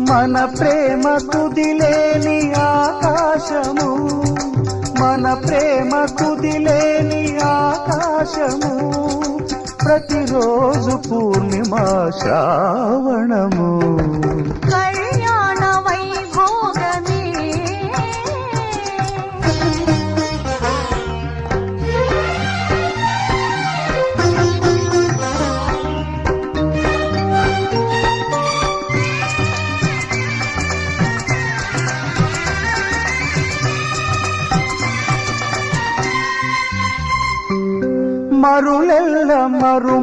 మన ప్రేమ తుదిలేని ఆకాశము, మన ప్రేమ తుదిలేని ఆకాశము, ప్రతిరోజు పూర్ణిమ శ్రావణము. కళ్యాణ వైభోగమే మరులెల్ల మరు